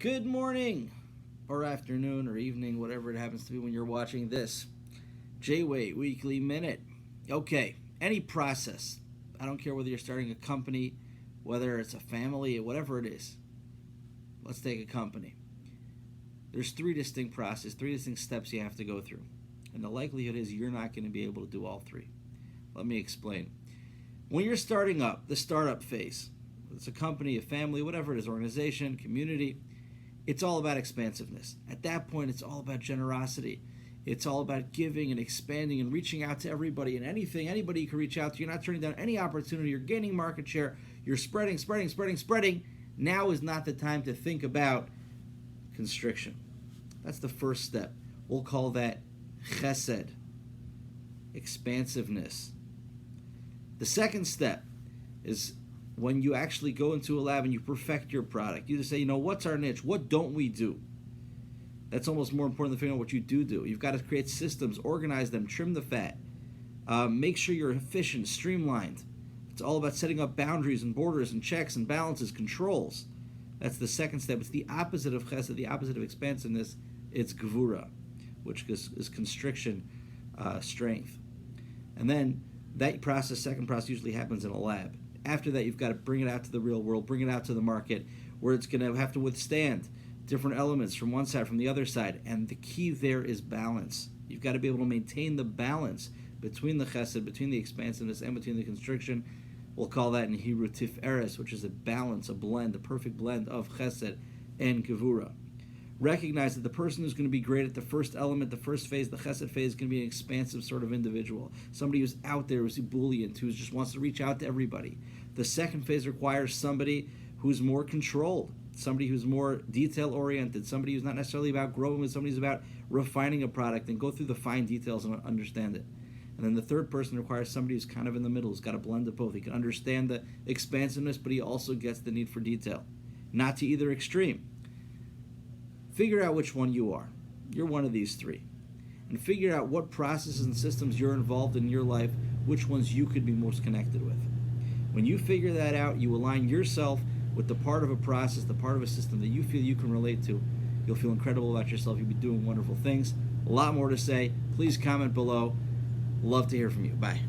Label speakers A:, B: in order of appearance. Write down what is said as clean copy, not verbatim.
A: Good morning, or afternoon, or evening, whatever it happens to be when you're watching this. JWAY Weekly Minute. Okay, any process. I don't care whether you're starting a company, whether it's a family, whatever it is. Let's take a company. There's three distinct processes, three distinct steps you have to go through. And the likelihood is you're not going to be able to do all three. Let me explain. When you're starting up, the startup phase, it's a company, a family, whatever it is, organization, community, it's all about expansiveness. At that point, it's all about generosity. It's all about giving and expanding and reaching out to everybody and anything, anybody you can reach out to. You're not turning down any opportunity. You're gaining market share. You're spreading. Now is not the time to think about constriction. That's the first step. We'll call that chesed, expansiveness. The second step is when you actually go into a lab and you perfect your product. You just say, what's our niche? What don't we do? That's almost more important than figuring out what you do. You've got to create systems, organize them, trim the fat, make sure you're efficient, streamlined. It's all about setting up boundaries and borders and checks and balances, controls. That's the second step. It's the opposite of chesed, the opposite of expansiveness. It's gvura, which is constriction, strength. And then that process, second process, usually happens in a lab. After that, you've got to bring it out to the real world, bring it out to the market, where it's going to have to withstand different elements from one side, from the other side. And the key there is balance. You've got to be able to maintain the balance between the chesed, between the expansiveness, and between the constriction. We'll call that in Hebrew tiferes, which is a balance, a blend, a perfect blend of chesed and gevura. Recognize that the person who's going to be great at the first element, the first phase, the chesed phase, is going to be an expansive sort of individual. Somebody who's out there, who's ebullient, who just wants to reach out to everybody. The second phase requires somebody who's more controlled, somebody who's more detail-oriented, somebody who's not necessarily about growing, but somebody who's about refining a product and go through the fine details and understand it. And then the third person requires somebody who's kind of in the middle, who's got a blend of both. He can understand the expansiveness, but he also gets the need for detail. Not to either extreme. Figure out which one you are. You're one of these three. And figure out what processes and systems you're involved in your life, which ones you could be most connected with. When you figure that out, you align yourself with the part of a process, the part of a system that you feel you can relate to. You'll feel incredible about yourself. You'll be doing wonderful things. A lot more to say. Please comment below. Love to hear from you. Bye.